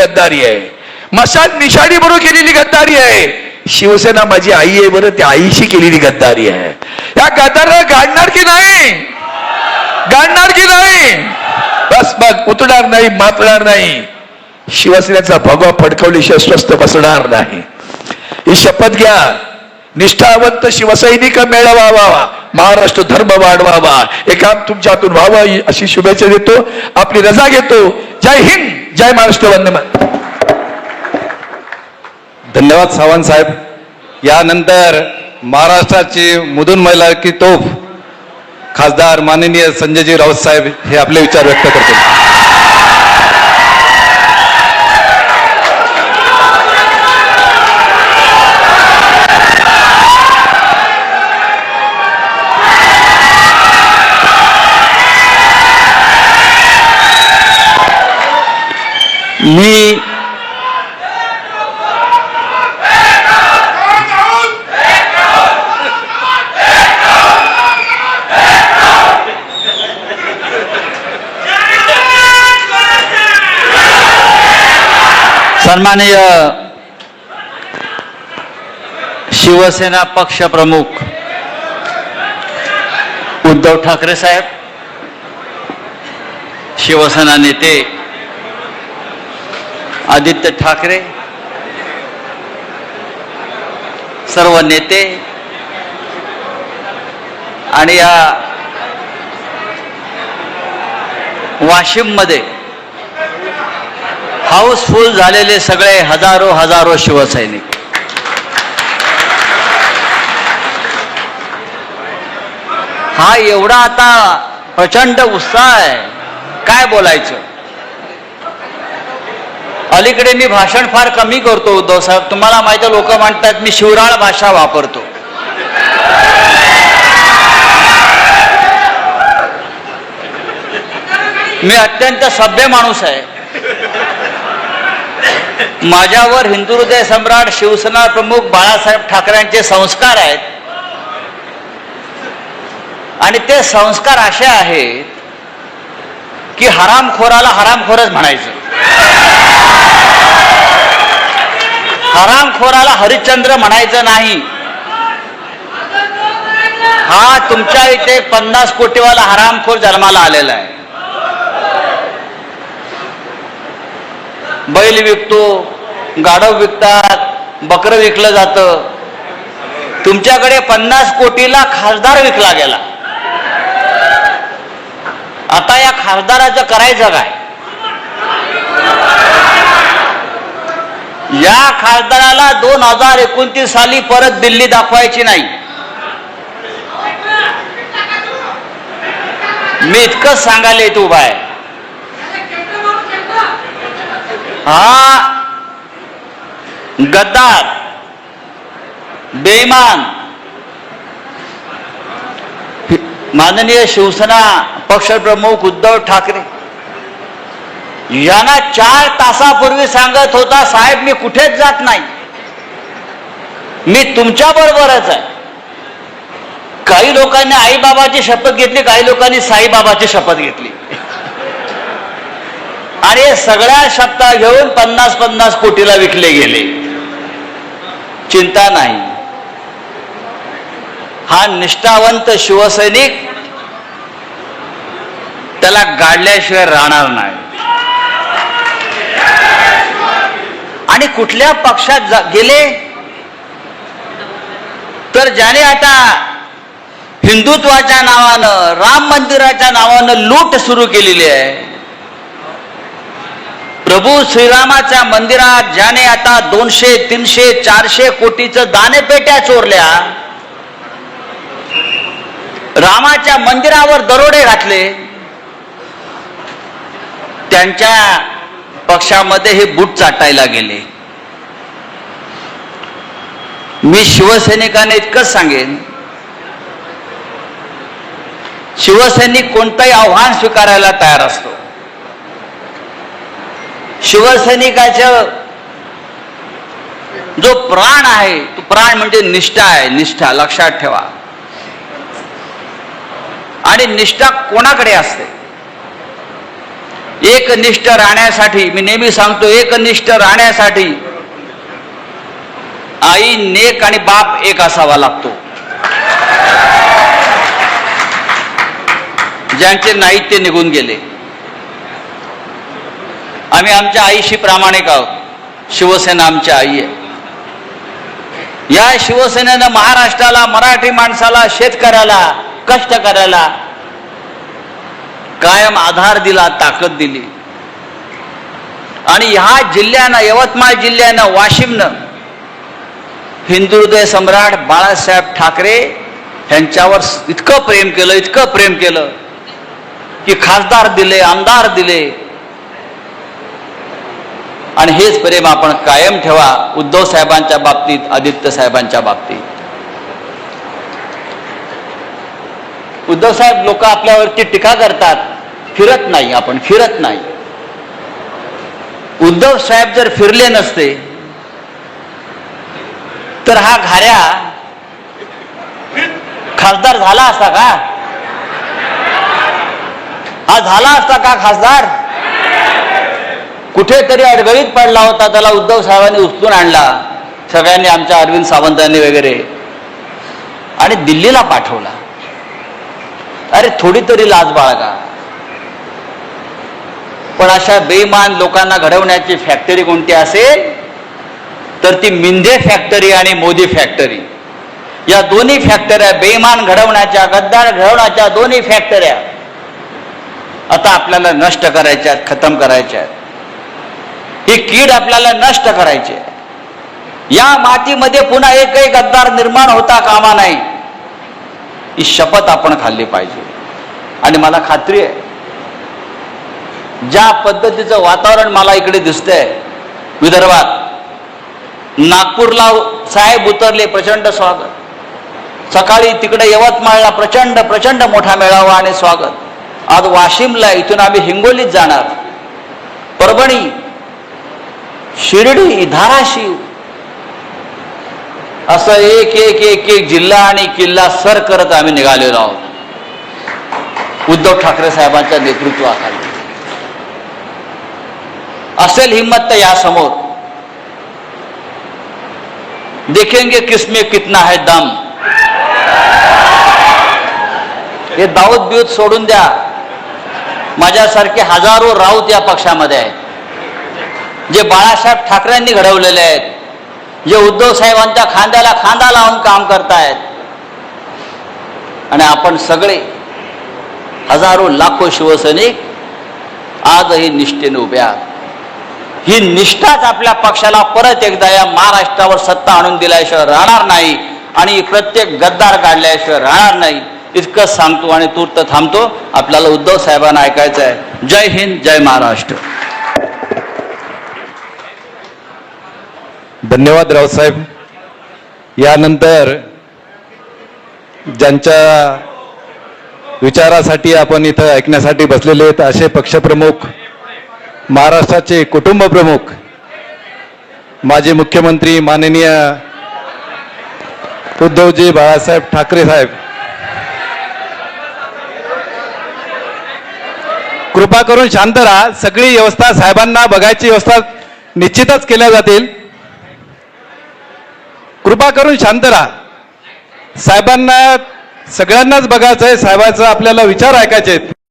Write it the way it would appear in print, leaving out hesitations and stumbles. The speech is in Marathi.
गद्दारी आहे, मशाल निशाणी बरोबर केलेली गद्दारी आहे. शिवसेना माझी आई आहे बरं, त्या आईशी केलेली गद्दारी आहे. या गद्दाराला गाडणार की नाही, गाडणार की नाही? बस मग उतरणार नाही, मातणार नाही. शिवसेनेचा भगवा फडकवल्याशिवाय स्वस्थ बसणार नाही. ही शपथ घ्या. निष्ठावंत शिवसैनिक मेळावा, महाराष्ट्र धर्म वाढवावा, हे काम तुमच्या हातून व्हावं अशी शुभेच्छा देतो. आपली रजा घेतो. जय हिंद, जय महाराष्ट्र, वंदे मातरम. धन्यवाद सावंत साहेब. यानंतर महाराष्ट्राची मुदून महिला की तोफ खासदार माननीय संजयजी राऊत साहेब हे आपले विचार व्यक्त करतील. मी सन्माननीय शिवसेना पक्ष प्रमुख उद्धव ठाकरे साहेब, शिवसेना नेते आदित्य ठाकरे, सर्व नेते आणि या वाशिममध्ये हाऊसफुल झालेले सगळे हजारो शिवसैनिक, हा एवढा आता प्रचंड उत्साह आहे, काय बोलायचं. अलीकडे मी भाषण फार कमी करतो उद्धव साहेब, तुम्हाला माहिती आहे. लोक म्हणतात मी शिवराळ भाषा वापरतो. मी अत्यंत सभ्य माणूस आहे. माझ्यावर हिंदू हृदय सम्राट शिवसेना प्रमुख बाळासाहेब ठाकरेंचे संस्कार आहेत आणि ते संस्कार असे आहेत की हरामखोराला हरामखोरच म्हणायचं, हरामखोराला हरिश्चंद्र म्हणायचं नाही. हा तुमच्या इथे 50 कोटीवाला हरामखोर जन्माला आलेला आहे. बैल विकतो, गाढव विकतात, बकरं विकलं जातं. तुमच्याकडे 50 कोटीला खासदार विकला गेला. आता या खासदाराचं करायचं काय? या खासदाराला 2029 साली परत दिल्ली दाखवायची नाही. मी इतकंच सांगायला येतो उभा आहे. हा गद्दार, बेईमान माननीय शिवसेना पक्षप्रमुख उद्धव ठाकरे यांना 4 तासापूर्वी सांगत होता, साहेब मी कुठेच जात नाही, मी तुमच्या बरोबरच आहे. काही लोकांनी आईबाबाची शपथ घेतली, काही लोकांनी साईबाबाची शपथ घेतली आणि सगळ्या शपथा घेऊन 50 कोटीला विकले गेले. चिंता नाही. हा निष्ठावंत शिवसैनिक त्याला गाडल्याशिवाय राहणार नाही. आणि कुठल्या पक्षात गेले तर ज्याने आता हिंदुत्वाच्या नावानं, राम मंदिराच्या नावानं लूट सुरू केलेली आहे. प्रभू श्रीरामाच्या मंदिरात ज्याने आता 200, 300, 400 कोटीचं दानपेट्या चोरल्या, रामाच्या मंदिरावर दरोडे घातले, त्यांच्या पक्षामध्ये हे बूट चाटायला गेले. मी शिवसैनिकांना इतकंच सांगेन, शिवसैनिक कोणतंही आव्हान स्वीकारायला तयार असतो. शिवसैनिकाचा जो प्राण आहे तो प्राण म्हणजे निष्ठा आहे. निष्ठा लक्षात ठेवा. आणि निष्ठा कोणाकडे असते? एकनिष्ठ राहण्यासाठी, मी नेहमी सांगतो, एकनिष्ठ राहण्यासाठी आई नेक आणि बाप एक असावा लागतो. ज्यांचे नाहीत ते निघून गेले. आम्ही आमच्या आईशी प्रामाणिक आहोत. शिवसेना आमची आई आहे. या शिवसेनेनं महाराष्ट्राला, मराठी माणसाला, शेतकऱ्याला, कष्टकऱ्याला कायम आधार दिला, ताकद दिली. आणि ह्या जिल्ह्यानं, यवतमाळ जिल्ह्यानं, वाशिमनं हिंदुहृदय सम्राट बाळासाहेब ठाकरे यांच्यावर इतकं प्रेम केलं, इतकं प्रेम केलं की खासदार दिले, आमदार दिले. आणि हेच प्रेम आपण कायम ठेवा उद्धव साहेबांच्या बाबतीत, आदित्य साहेबांच्या बाबतीत. उद्धव साहेब, लोक आपल्यावरती टीका करतात, फिरत नाही, आपण फिरत नाही. उद्धव साहेब जर फिरले नसते तर हा घाऱ्या खासदार झाला असता का? हा झाला असता का खासदार? कुठेतरी अडगळीत पडला होता, त्याला उद्धव साहेबांनी उचलून आणला, सगळ्यांनी, आमच्या अरविंद सावंतांनी वगैरे, आणि दिल्लीला पाठवला. अरे थोडी तरी लाज बाळगा. पण अशा बेईमान लोकांना घडवण्याची फॅक्टरी कोणती असेल तर ती मिंदे फॅक्टरी आणि मोदी फॅक्टरी. या दोन्ही फॅक्टऱ्या, बेईमान घडवण्याच्या, गद्दार घडवण्याच्या दोन्ही फॅक्टऱ्या आता आपल्याला नष्ट करायच्या आहेत, खतम करायच्या आहेत. ही कीड आपल्याला नष्ट करायची आहे. या मातीमध्ये पुन्हा एकही गद्दार निर्माण होता कामा नाही, ही शपथ आपण खाल्ली पाहिजे. आणि मला खात्री आहे, ज्या पद्धतीचं वातावरण मला इकडे दिसतंय विदर्भात, नागपूरला साहेब उतरले, प्रचंड स्वागत. सकाळी तिकडे यवतमाळला प्रचंड प्रचंड मोठा मेळावा आणि स्वागत. आज वाशिमला, इथून आम्ही हिंगोलीत जाणार, परभणी, शिर्डी, धाराशिव, असं एक एक एक एक जिल्हा आणि किल्ला सर करत आम्ही निघालेलो आहोत उद्धव ठाकरे साहेबांच्या नेतृत्वाखाली. असेल हिम्मत तर या समोर. देखेंगे किसमें कितना है दम. हे दाऊद बिऊद सोडून द्या. माझ्यासारखे हजारो राऊत या पक्षामध्ये आहेत, जे बाळासाहेब ठाकरेंनी घडवलेले आहेत, जे उद्धव साहेबांच्या खांद्याला खांदा लावून काम करतायत. आणि आपण सगळे हजारो लाखो शिवसैनिक आजही निष्ठेने उभे आहात. ही निष्ठाच आपल्या पक्षाला परत एकदा या महाराष्ट्रावर सत्ता आणून दिल्याशिवाय राहणार नाही आणि प्रत्येक गद्दार काढल्याशिवाय राहणार नाही. इतकंच सांगतो आणि तूर्त थांबतो. आपल्याला उद्धव साहेबांना ऐकायचं आहे. जय हिंद, जय महाराष्ट्र. धन्यवाद राऊत साहेब. यानंतर ज्यांच्या विचारासाठी आपण इथं ऐकण्यासाठी बसलेले आहेत असे पक्षप्रमुख, महाराष्ट्राचे कुटुंब प्रमुख, माजी मुख्यमंत्री माननीय उद्धवजी बाळासाहेब ठाकरे साहेब, कृपा करून शांत राहा. सगळी व्यवस्था साहेबांना बघायची व्यवस्था निश्चितच केल्या जातील. कृपा करून शांत राहा. साहेबांना सगळ्यांनाच बघायचं आहे, साहेबांचा आपल्याला विचार ऐकायचे आहेत.